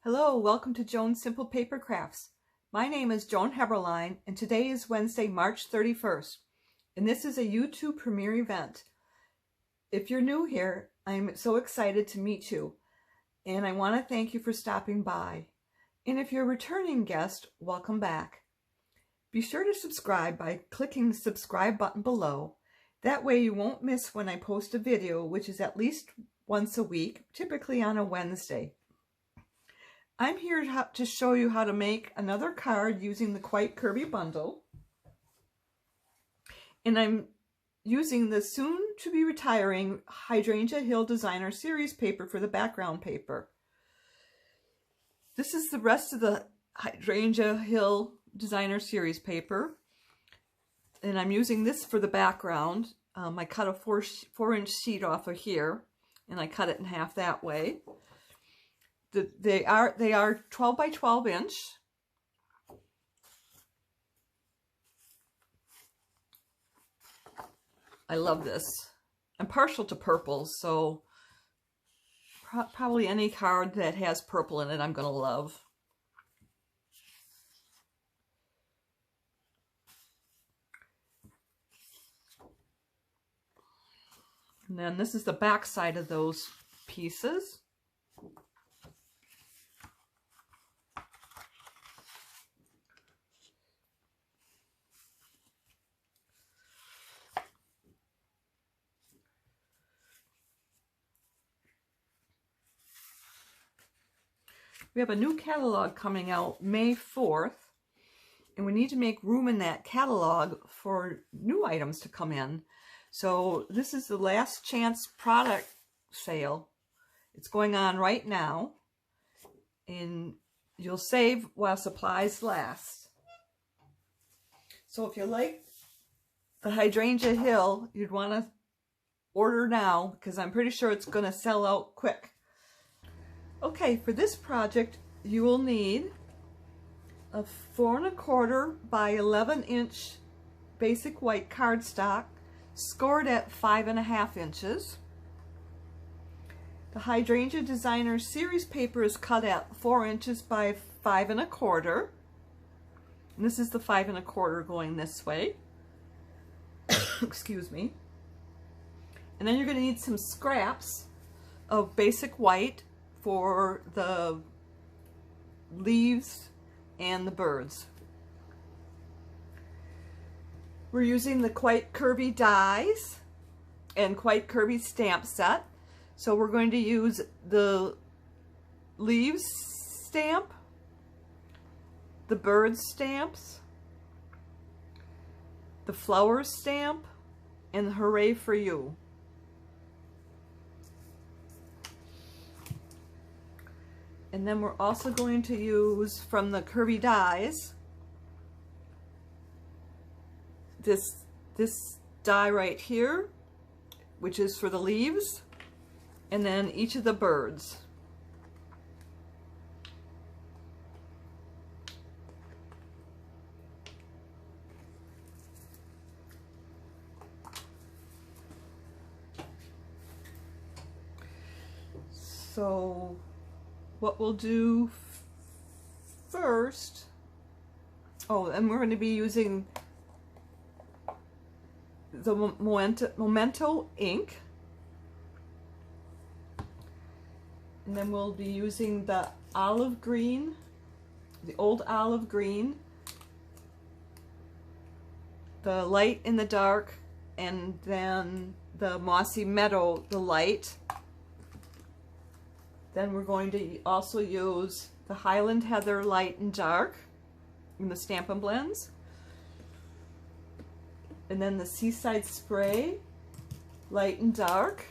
Hello, welcome to Joan's Simple Paper Crafts. My name is Joan Heberlein, and today is Wednesday, March 31st, and this is a YouTube premiere event. If you're new here, I'm so excited to meet you, and I want to thank you for stopping by. And if you're a returning guest, welcome back. Be sure to subscribe by clicking the subscribe button below. That way you won't miss when I post a video, which is at least once a week, typically on a Wednesday. I'm here to show you how to make another card using the Quite Curvy bundle. And I'm using the soon to be retiring Hydrangea Hill Designer Series paper for the background paper. This is the rest of the Hydrangea Hill Designer Series paper. And I'm using this for the background. I cut a 4-inch sheet off of here and I cut it in half that way. They are 12 by 12 inch. I love this. I'm partial to purples, so probably any card that has purple in it I'm going to love. And then this is the back side of those pieces. We have a new catalog coming out May 4th, and we need to make room in that catalog for new items to come in. So this is the last chance product sale. It's going on right now, and you'll save while supplies last. So if you like the Hydrangea Hill, you'd want to order now, because I'm pretty sure it's going to sell out quick. Okay, for this project, you will need a 4 1/4 by 11 inch basic white cardstock, scored at 5.5 inches. The Hydrangea Designer Series paper is cut at 4 inches by 5 1/4. And this is the 5 1/4 going this way. Excuse me. And then you're going to need some scraps of basic white for the leaves and the birds. We're using the Quite Curvy Dies and Quite Curvy stamp set. So we're going to use the leaves stamp, the bird stamps, the flowers stamp, and the Hooray for You. And then we're also going to use from the Curvy Dies this die right here, which is for the leaves, and then each of the birds. So what we'll do first, and we're going to be using the Memento ink, and then we'll be using the olive green, the old olive green, the light in the dark, and then the mossy meadow, the light. Then we're going to also use the Highland Heather light and dark in the Stampin' blends. And then the Seaside Spray light and dark.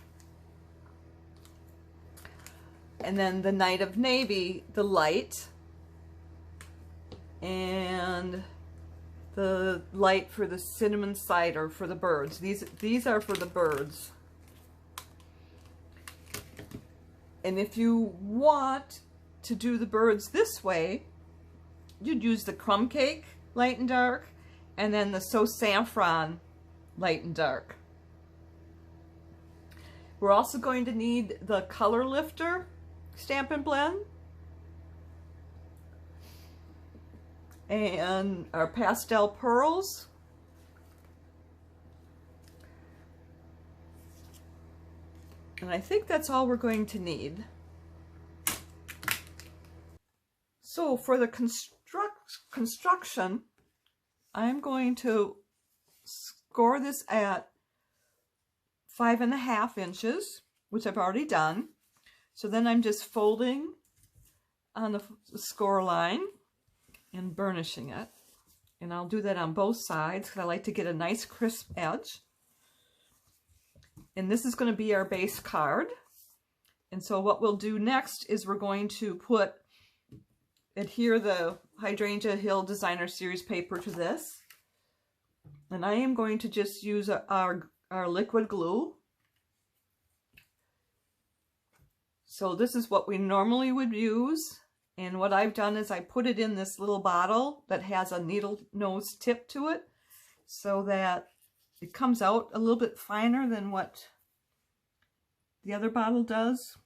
And then the Night of Navy, the light. And the light for the cinnamon cider for the birds. These are for the birds. And if you want to do the birds this way, you'd use the Crumb Cake light and dark, and then the So Saffron light and dark. We're also going to need the Color Lifter Stampin' Blend. and our pastel pearls. And I think that's all we're going to need. So for the construction, I'm going to score this at 5.5 inches, which I've already done. So then I'm just folding on the score line and burnishing it. And I'll do that on both sides because I like to get a nice crisp edge. And this is going to be our base card. And so what we'll do next is we're going to adhere the Hydrangea Hill Designer Series paper to this. And I am going to just use our liquid glue. So this is what we normally would use. And what I've done is I put it in this little bottle that has a needle nose tip to it so that it comes out a little bit finer than what the other bottle does,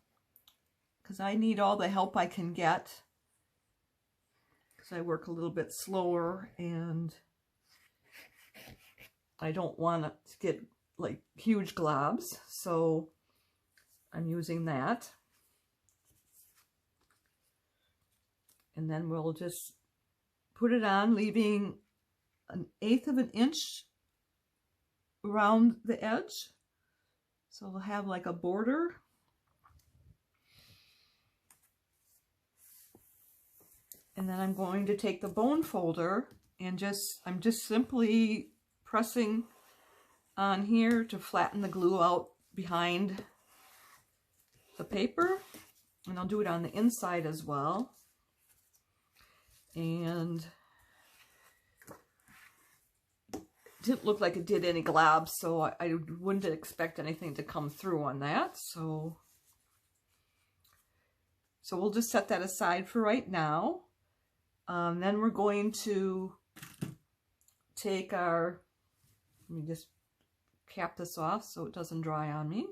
because I need all the help I can get because I work a little bit slower and I don't want to get like huge globs, so I'm using that. And then we'll just put it on, leaving 1/8 of an inch around the edge. So we'll have like a border. And then I'm going to take the bone folder and I'm just simply pressing on here to flatten the glue out behind the paper. And I'll do it on the inside as well. And didn't look like it did any globs, so I wouldn't expect anything to come through on that. So we'll just set that aside for right now. Then we're going to take let me just cap this off so it doesn't dry on me.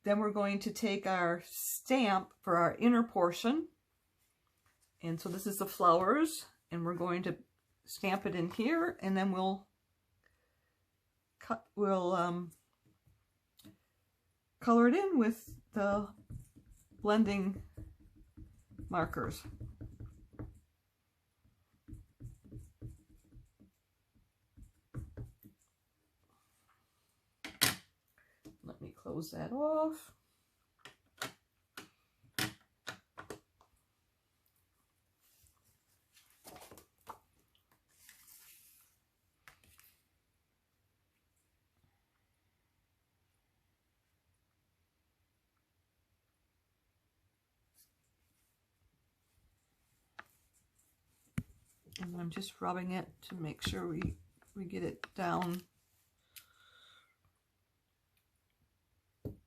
Then we're going to take our stamp for our inner portion. And so this is the flowers. And we're going to stamp it in here, and then we'll color it in with the blending markers. Let me close that off. And I'm just rubbing it to make sure we get it down.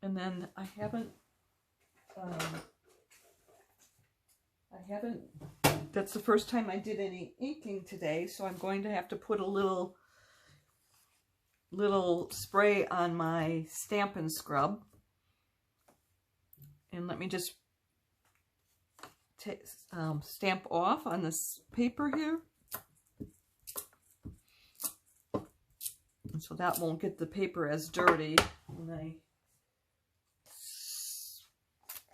And then I haven't, that's the first time I did any inking today, so I'm going to have to put a little spray on my Stampin' scrub. And let me just stamp off on this paper here. And so that won't get the paper as dirty when I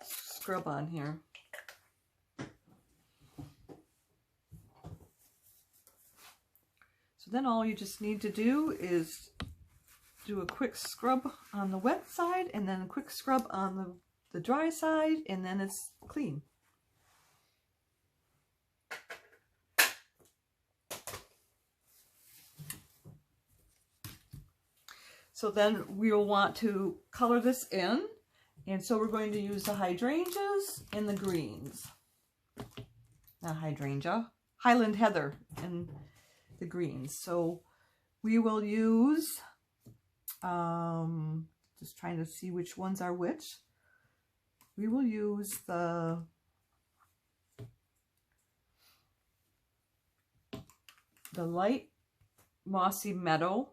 scrub on here. So then all you just need to do is do a quick scrub on the wet side and then a quick scrub on the dry side, and then it's clean. So then we'll want to color this in, and so we're going to use the hydrangeas and the greens. Not hydrangea, Highland heather and the greens. So we will use, just trying to see which ones are which. We will use the light mossy meadow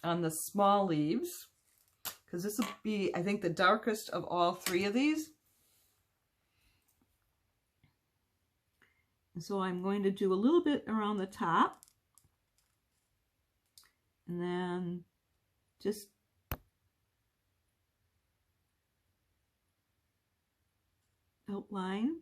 on the small leaves, because this will be, I think, the darkest of all three of these. And so I'm going to do a little bit around the top, and then just outline.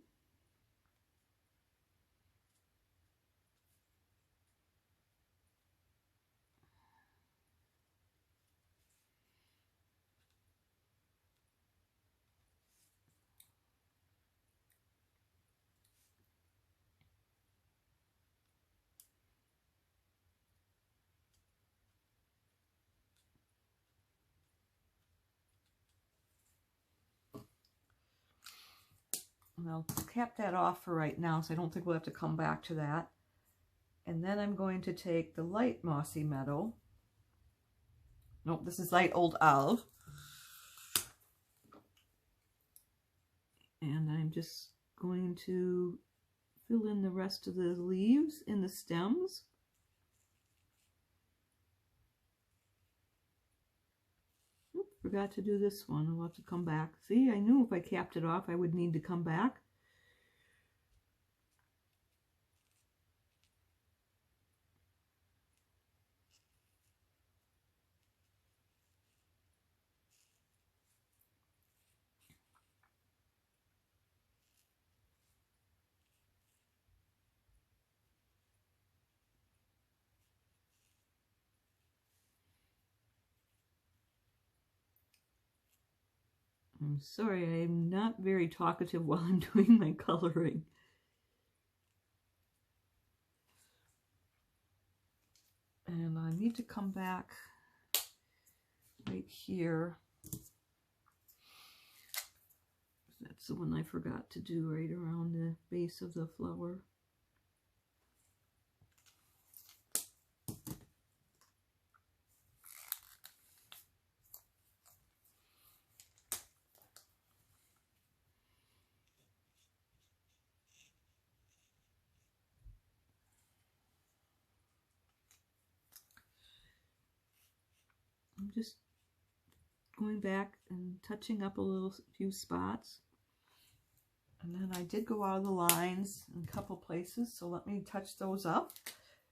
And I'll cap that off for right now, so I don't think we'll have to come back to that. And then I'm going to take the light mossy meadow. Nope, this is light old olive. And I'm just going to fill in the rest of the leaves in the stems. Oop, forgot to do this one. I'll have to come back. See, I knew if I capped it off, I would need to come back. I'm sorry, I'm not very talkative while I'm doing my coloring. And I need to come back right here. That's the one I forgot to do right around the base of the flower. I'm just going back and touching up a few spots. And then I did go out of the lines in a couple places, so let me touch those up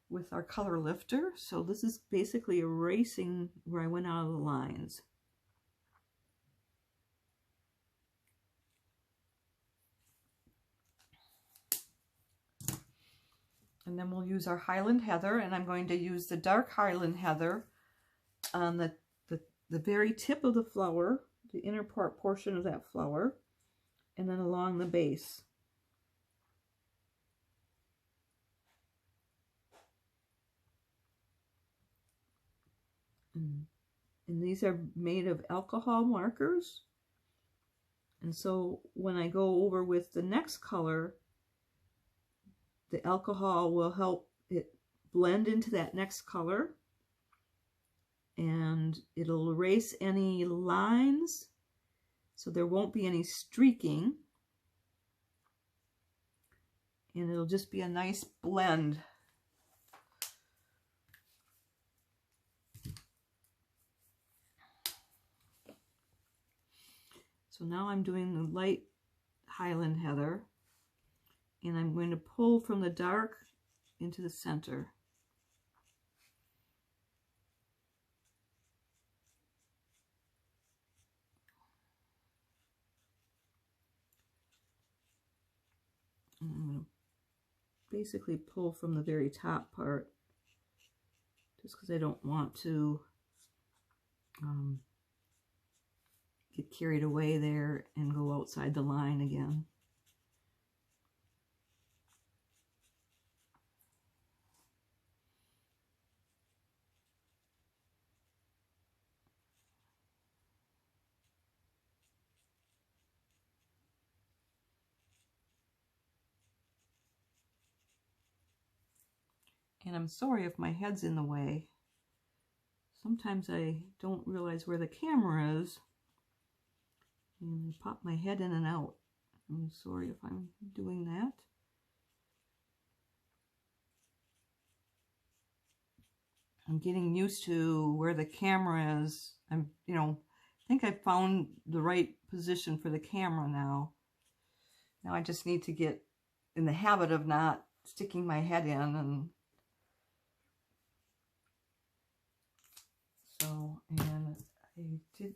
with our color lifter. So this is basically erasing where I went out of the lines. And then we'll use our Highland Heather, and I'm going to use the dark Highland Heather on the very tip of the flower, the inner portion of that flower, and then along the base. And these are made of alcohol markers. And so when I go over with the next color, the alcohol will help it blend into that next color. And it'll erase any lines, so there won't be any streaking. And it'll just be a nice blend. So now I'm doing the light Highland Heather, and I'm going to pull from the dark into the center. And I'm going to basically pull from the very top part, just because I don't want to get carried away there and go outside the line again. And I'm sorry if my head's in the way. Sometimes I don't realize where the camera is, and I pop my head in and out. I'm sorry if I'm doing that. I'm getting used to where the camera is. I think I found the right position for the camera now. Now I just need to get in the habit of not sticking my head in, and so, and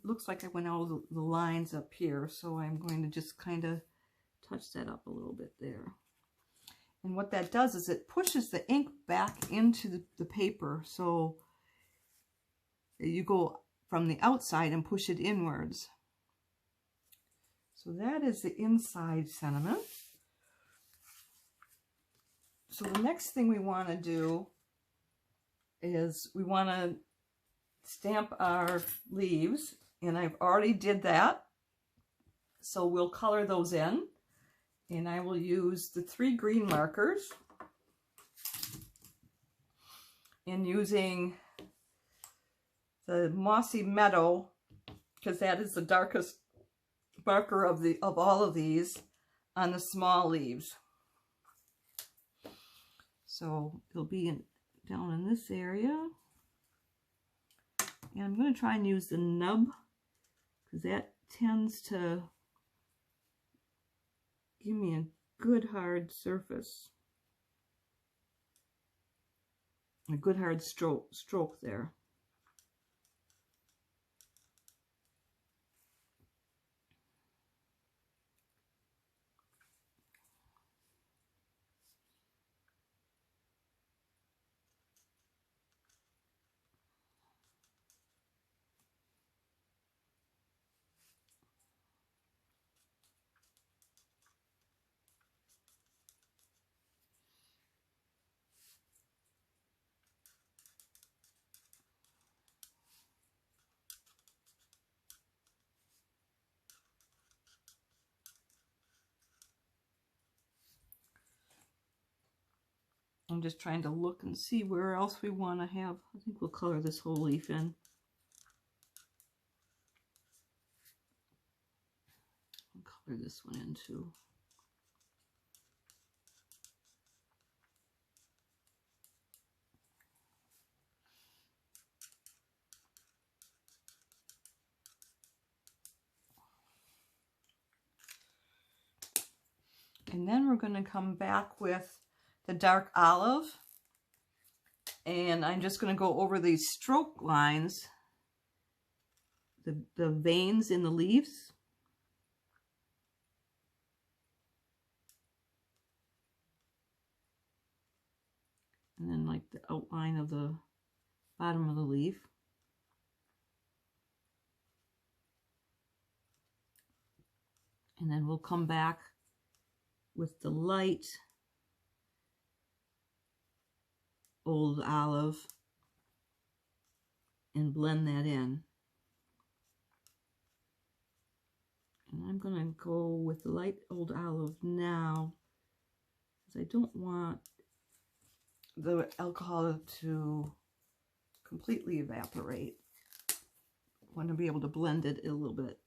looks like I went all the lines up here, so I'm going to just kind of touch that up a little bit there. And what that does is it pushes the ink back into the paper, so you go from the outside and push it inwards. So that is the inside sentiment. So the next thing we want to do is we want to stamp our leaves, and I've already did that. So we'll color those in, and I will use the 3 green markers, and using the Mossy Meadow, because that is the darkest marker of all of these on the small leaves. So it'll be down in this area. And I'm going to try and use the nub, because that tends to give me a good hard surface. A good hard stroke there. I'm just trying to look and see where else we want to have. I think we'll color this whole leaf in. I'll color this one in too. And then we're going to come back with the dark olive, and I'm just going to go over these stroke lines, the veins in the leaves. And then like the outline of the bottom of the leaf. And then we'll come back with the light old olive and blend that in. And I'm going to go with the light old olive now, because I don't want the alcohol to completely evaporate. I want to be able to blend it a little bit.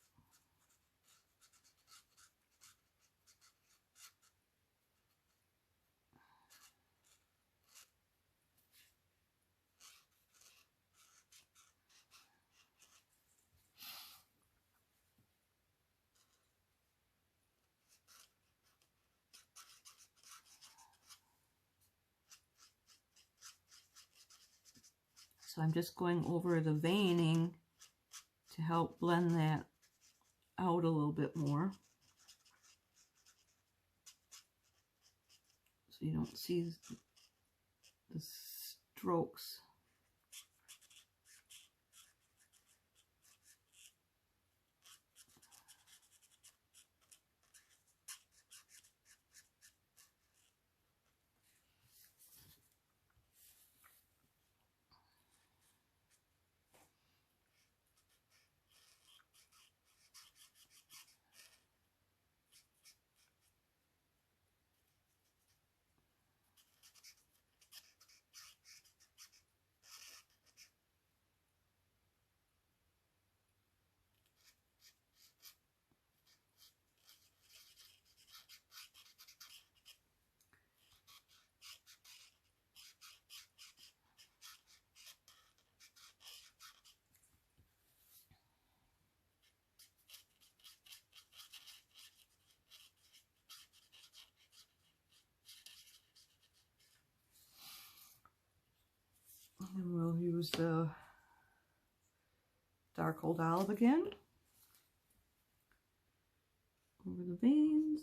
So I'm just going over the veining to help blend that out a little bit more, so you don't see the strokes. And we'll use the dark old olive again over the veins.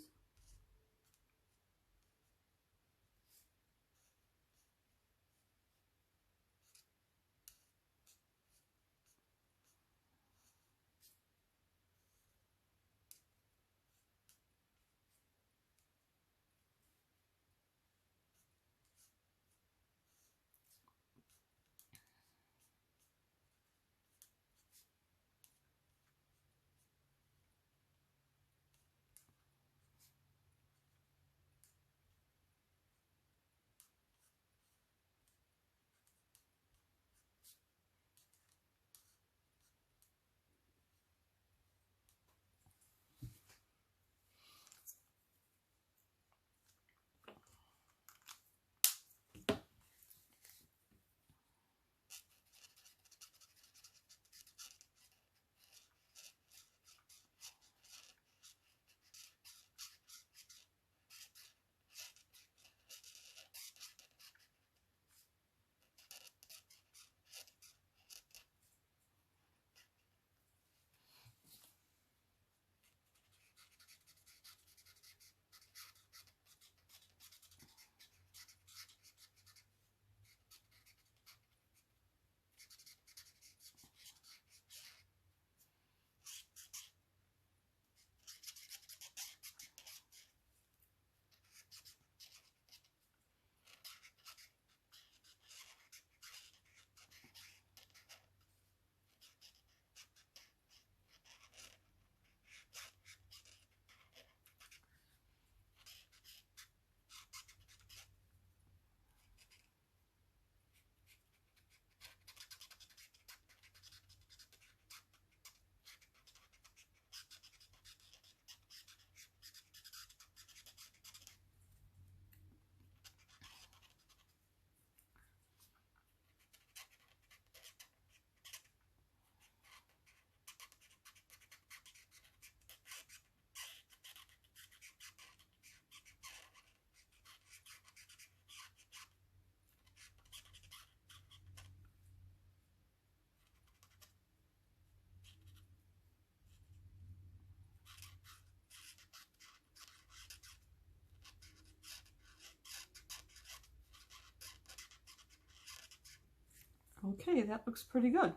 Okay, that looks pretty good.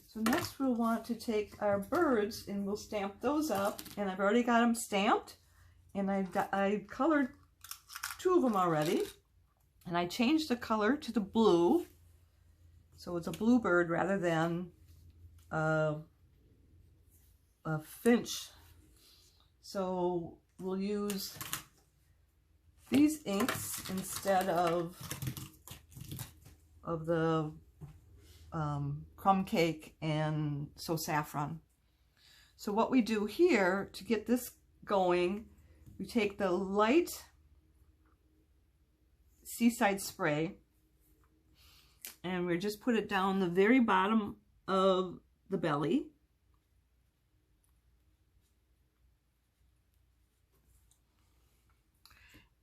So next we'll want to take our birds and we'll stamp those up, and I've already got them stamped, and I colored 2 of them already, and I changed the color to the blue, so it's a blue bird rather than a finch. So we'll use these inks instead of the crumb cake and so saffron. So what we do here to get this going, we take the light Seaside spray and we just put it down the very bottom of the belly.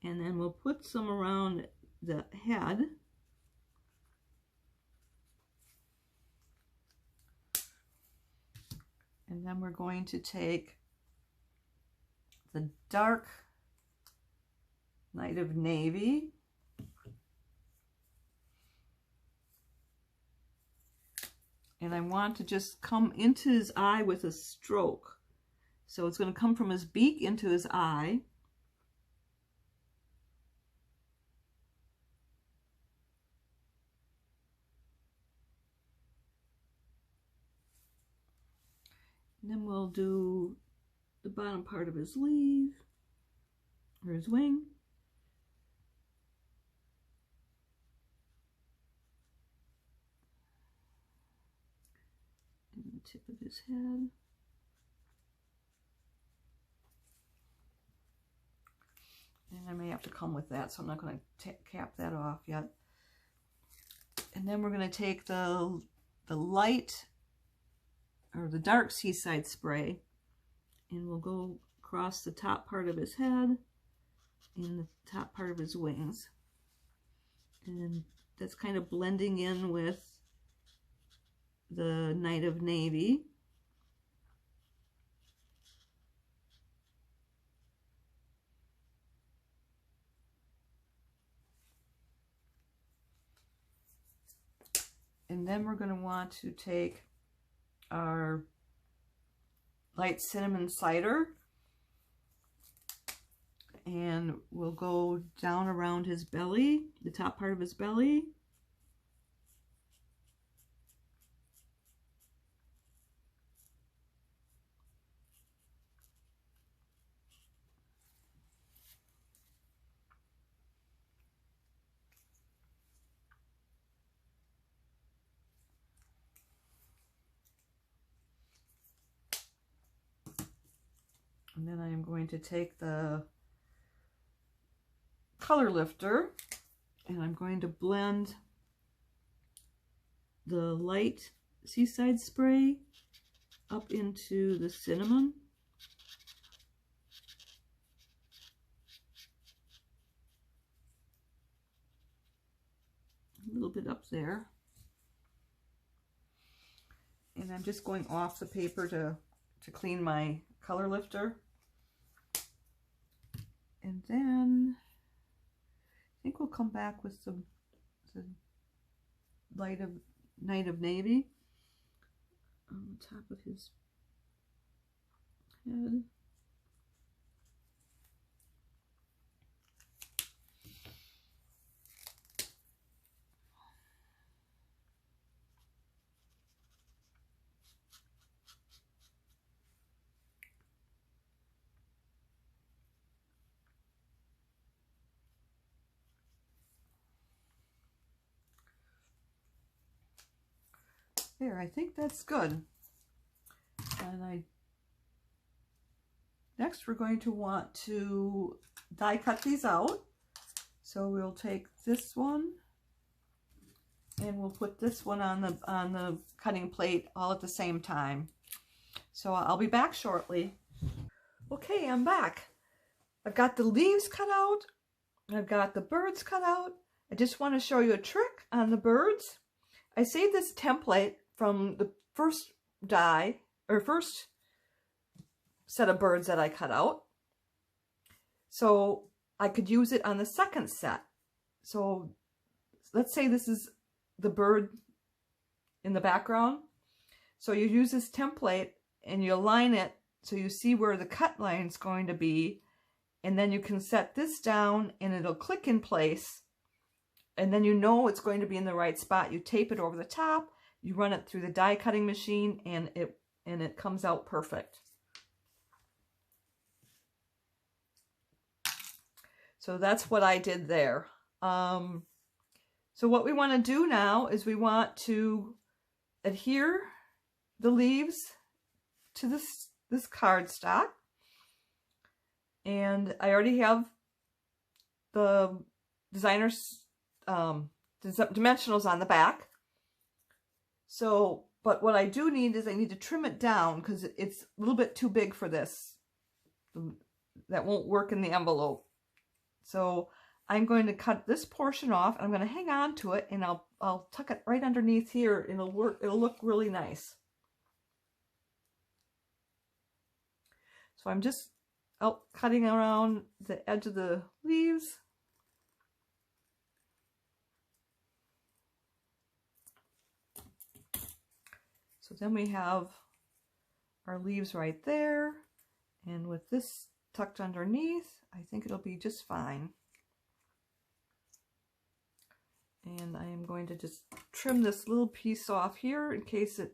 And then we'll put some around the head. And then we're going to take the dark Night of Navy. And I want to just come into his eye with a stroke. So it's going to come from his beak into his eye. And then we'll do the bottom part of his sleeve, or his wing. And the tip of his head. And I may have to come with that, so I'm not going to cap that off yet. And then we're going to take the light, or the dark Seaside spray, and we'll go across the top part of his head in the top part of his wings. And that's kind of blending in with the Night of Navy. And then we're going to want to take our light cinnamon cider and we'll go down around his belly, the top part of his belly. And then I am going to take the color lifter and I'm going to blend the light Seaside spray up into the cinnamon. A little bit up there. And I'm just going off the paper to clean my color lifter. And then I think we'll come back with the Night of Navy on the top of his head. There, I think that's good. And next we're going to want to die cut these out. So we'll take this one and we'll put this one on the cutting plate all at the same time. So I'll be back shortly. Okay, I'm back. I've got the leaves cut out. I've got the birds cut out. I just want to show you a trick on the birds. I saved this template from the first die, or first set of birds that I cut out. So I could use it on the second set. So let's say this is the bird in the background. So you use this template and you align it so you see where the cut line is going to be. And then you can set this down and it'll click in place. And then you know it's going to be in the right spot. You tape it over the top. You run it through the die cutting machine and it comes out perfect. So that's what I did there. So what we want to do now is we want to adhere the leaves to this cardstock. And I already have the designer's dimensionals on the back. So, but what I do need is I need to trim it down because it's a little bit too big for this. That won't work in the envelope. So I'm going to cut this portion off. I'm going to hang on to it and I'll tuck it right underneath here. It'll work. It'll look really nice. So I'm just out cutting around the edge of the leaves. So then we have our leaves right there, and with this tucked underneath, I think it'll be just fine. And I am going to just trim this little piece off here in case it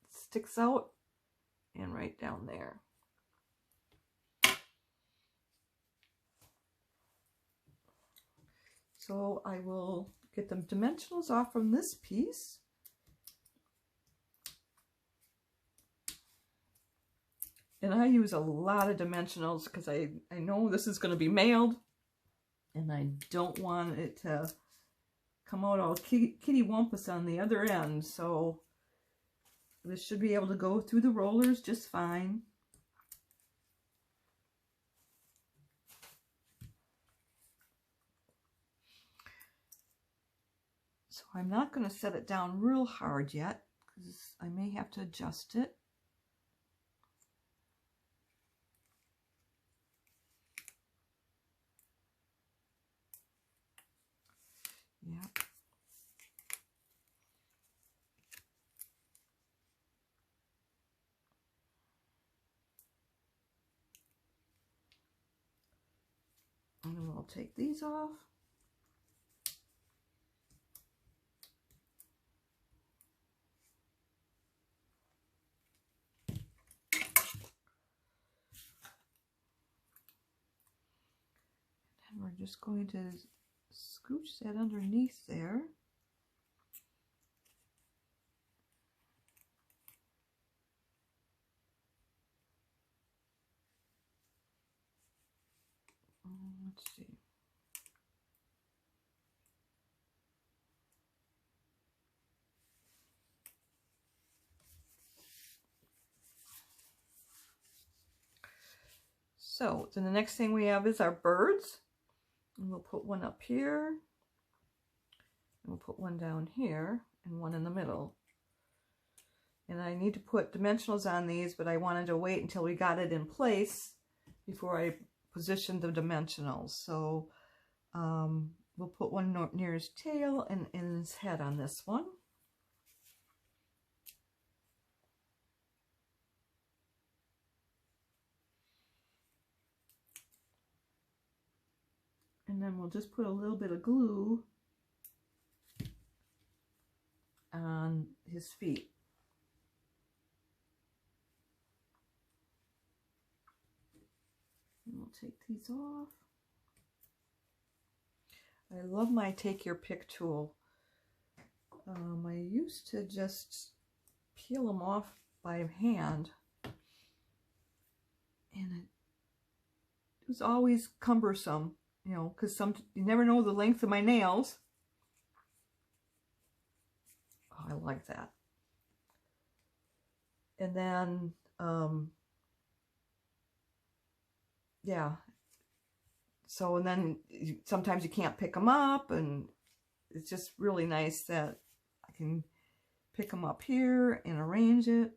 sticks out, and right down there. So I will get the dimensionals off from this piece. And I use a lot of dimensionals because I know this is going to be mailed and I don't want it to come out all kitty wampus on the other end. So this should be able to go through the rollers just fine. I'm not going to set it down real hard yet because I may have to adjust it. Yep. And then we'll take these off. And we're just going to scooch that underneath there. Let's see. So then the next thing we have is our birds. And we'll put one up here. And we'll put one down here and one in the middle. And I need to put dimensionals on these, but I wanted to wait until we got it in place before I positioned the dimensionals. So we'll put one near his tail and in his head on this one. And then we'll just put a little bit of glue on his feet. And we'll take these off. I love my take your pick tool. I used to just peel them off by hand, and it was always cumbersome, you know, because you never know the length of my nails. Oh, I like that. And then, yeah. So, and then sometimes you can't pick them up, and it's just really nice that I can pick them up here and arrange it.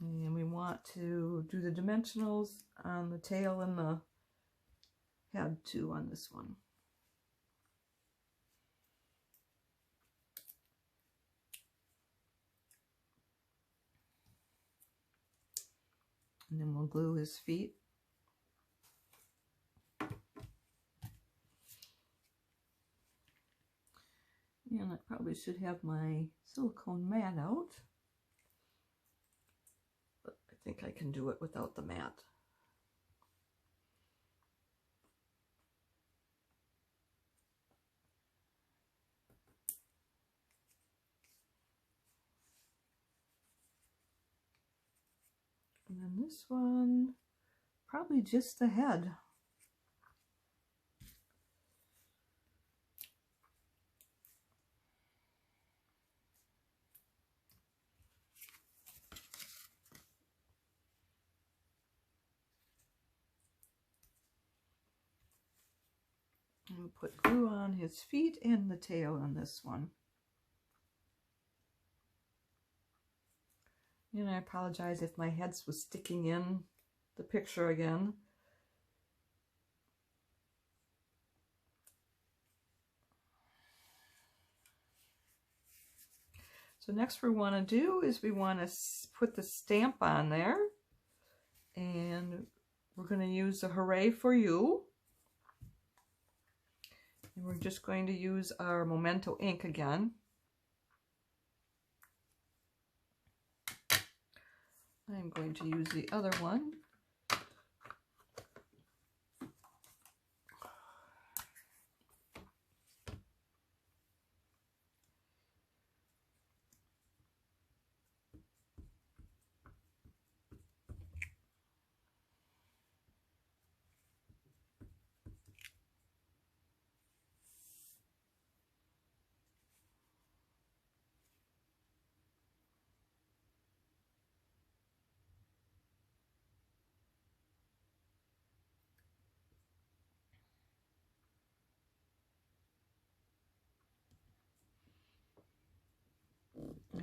And we want to do the dimensionals on the tail and the head too on this one. And then we'll glue his feet. And I probably should have my silicone mat out, but I think I can do it without the mat. And then this one, probably just the head. And we'll put glue on his feet and the tail on this one. And I apologize if my head was sticking in the picture again. So next we want to do is we want to put the stamp on there. And we're going to use the Hooray for You. And we're just going to use our Memento ink again. I'm going to use the other one.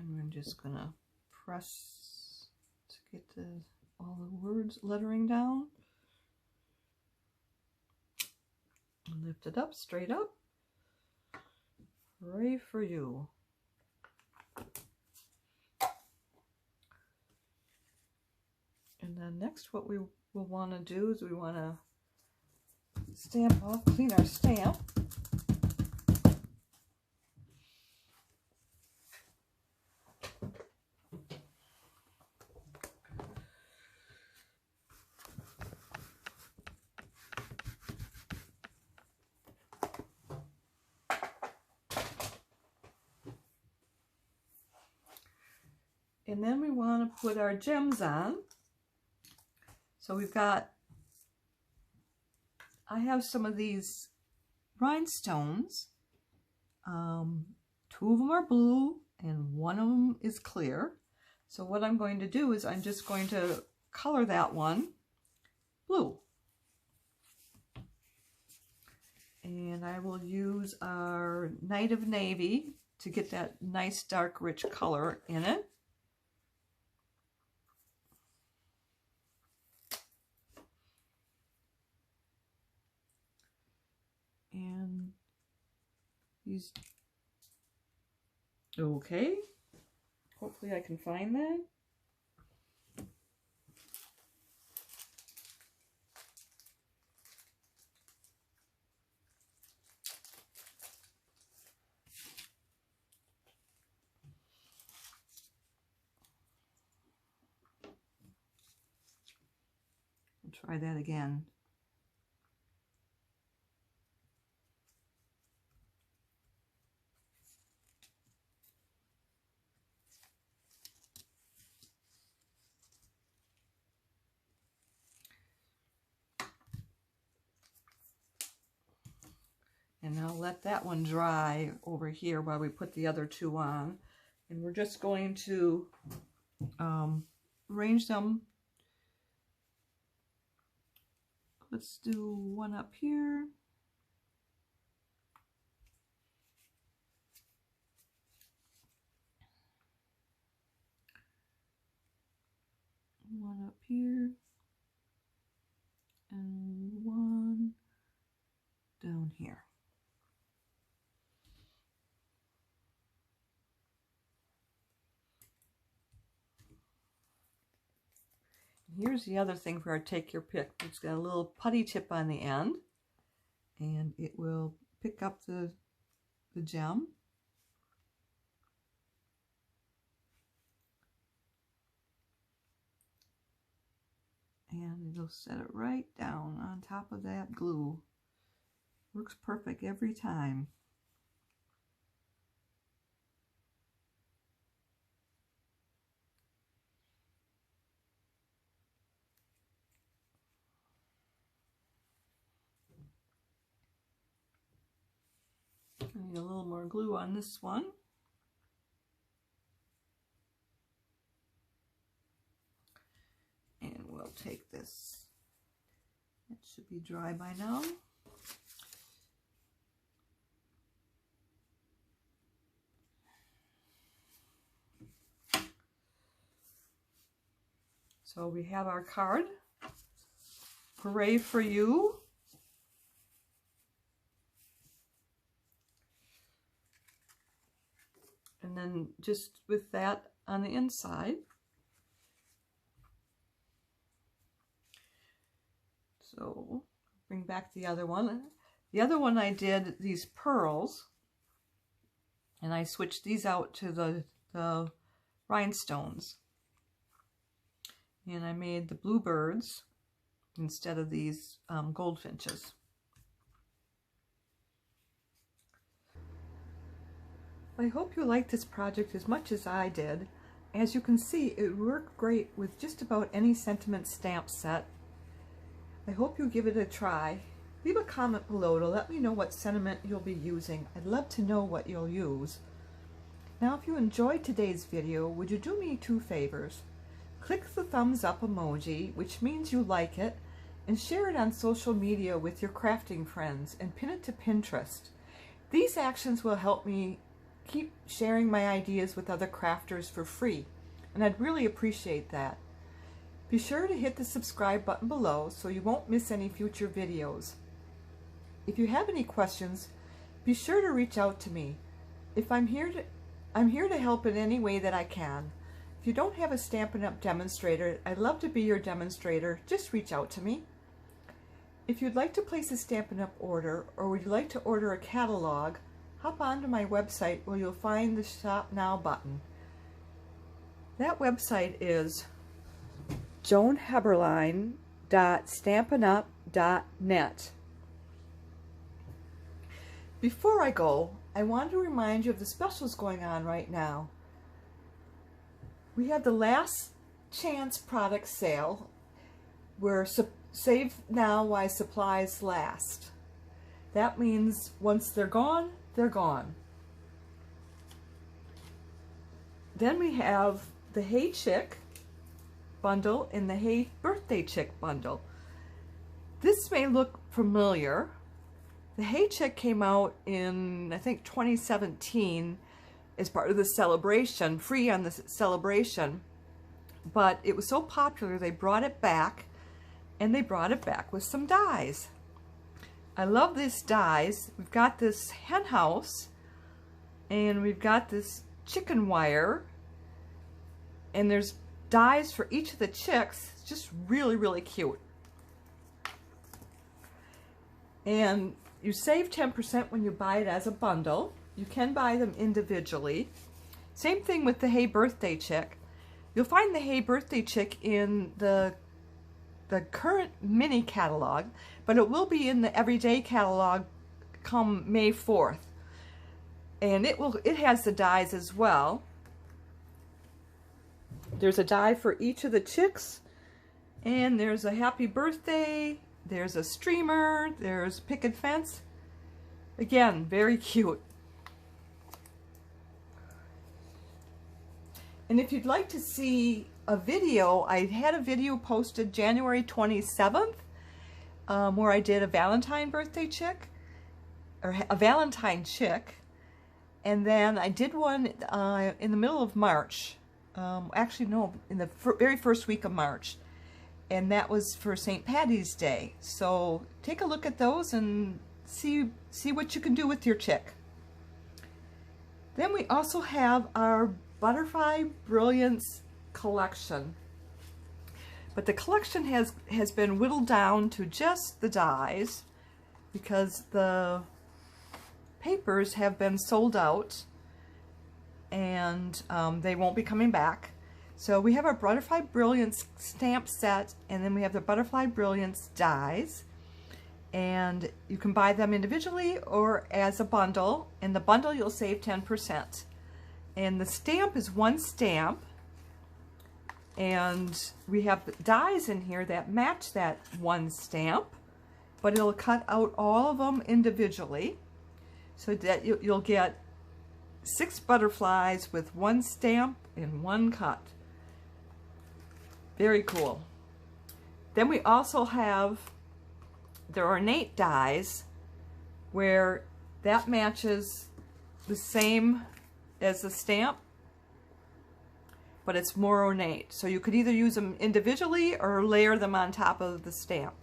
And we're just gonna press to get all the words lettering down. And lift it up, straight up. Hooray for you. And then next what we will want to do is we want to stamp off, clean our stamp. And then we want to put our gems on. So we've got, I have some of these rhinestones. 2 of them are blue and 1 of them is clear. So what I'm going to do is I'm just going to color that one blue. And I will use our Night of Navy to get that nice dark rich color in it. And these, okay, hopefully I can find that. I'll try that again. And I'll let that one dry over here while we put the other 2 on. And we're just going to arrange them. Let's do one up here. One up here. And one down here. Here's the other thing for our take your pick. It's got a little putty tip on the end, and it will pick up the gem. And it'll set it right down on top of that glue. Works perfect every time. I need a little more glue on this one. And we'll take this. It should be dry by now. So we have our card. Hooray for you. And then just with that on the inside. So bring back the other one. The other one I did these pearls, and I switched these out to the rhinestones. And I made the bluebirds instead of these goldfinches. I hope you liked this project as much as I did. As you can see, it worked great with just about any sentiment stamp set. I hope you give it a try. Leave a comment below to let me know what sentiment you'll be using. I'd love to know what you'll use. Now, if you enjoyed today's video, would you do me 2 favors? Click the thumbs up emoji, which means you like it, and share it on social media with your crafting friends and pin it to Pinterest. These actions will help me keep sharing my ideas with other crafters for free, and I'd really appreciate that. Be sure to hit the subscribe button below so you won't miss any future videos. If you have any questions, be sure to reach out to me. I'm here to help in any way that I can. If you don't have a Stampin' Up! Demonstrator, I'd love to be your demonstrator. Just reach out to me. If you'd like to place a Stampin' Up! Order, or would you like to order a catalog, hop onto my website where you'll find the Shop Now button. That website is joanheberlein.stampinup.net. Before I go, I want to remind you of the specials going on right now. We have the last chance product sale. We're save now while supplies last. That means once they're gone, they're gone. Then we have the Hey Chick bundle and the Hey Birthday Chick bundle. This may look familiar. The Hey Chick came out in, I think, 2017 as part of the celebration, free on the celebration, but it was so popular they brought it back, and they brought it back with some dies. I love these dies. We've got this hen house, and we've got this chicken wire, and there's dies for each of the chicks. It's just really, really cute. And you save 10% when you buy it as a bundle. You can buy them individually. Same thing with the Hey Birthday Chick. You'll find the Hey Birthday Chick in the current mini catalog, but it will be in the everyday catalog come May 4th. And it has the dies as well. There's a die for each of the chicks, and there's a happy birthday, there's a streamer, there's picket fence. Again, very cute. And if you'd like to see a video, I had a video posted January 27th where I did a Valentine birthday chick, or a Valentine chick, and then I did one in the middle of March. Actually, no, in the very first week of March, and that was for St. Patty's Day. So take a look at those and see what you can do with your chick. Then we also have our Butterfly Brilliance collection, but the collection has been whittled down to just the dies because the papers have been sold out, and they won't be coming back. So we have our Butterfly Brilliance stamp set, and then we have the Butterfly Brilliance dies, and you can buy them individually or as a bundle. In the bundle you'll save 10%, and the stamp is one stamp, and we have dies in here that match that one stamp, but it'll cut out all of them individually so that you'll get 6 butterflies with one stamp and one cut. Very cool. Then we also have the ornate dies, where that matches the same as the stamp, but it's more ornate. So you could either use them individually or layer them on top of the stamp.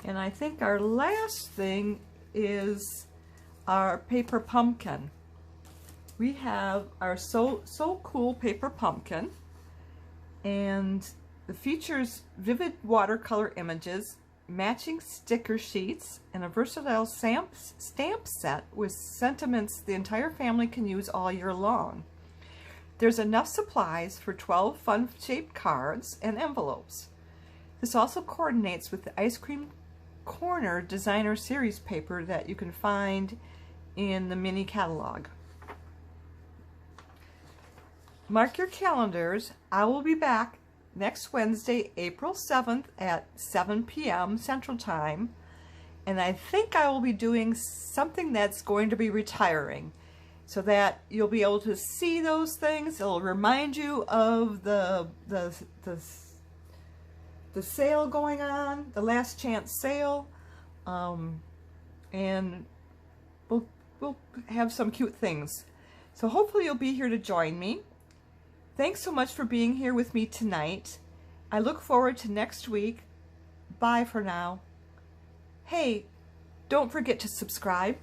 And I think our last thing is our paper pumpkin. We have our So Cool paper pumpkin, and it features vivid watercolor images, matching sticker sheets, and a versatile stamp set with sentiments the entire family can use all year long. There's enough supplies for 12 fun-shaped cards and envelopes. This also coordinates with the Ice Cream Corner designer series paper that you can find in the mini catalog. Mark your calendars. I will be back next Wednesday, April 7th at 7 p.m. Central Time, and I think I will be doing something that's going to be retiring, so that you'll be able to see those things. It'll remind you of the sale going on, the last chance sale. and we'll have some cute things. So hopefully you'll be here to join me. Thanks so much for being here with me tonight. I look forward to next week. Bye for now. Hey, don't forget to subscribe.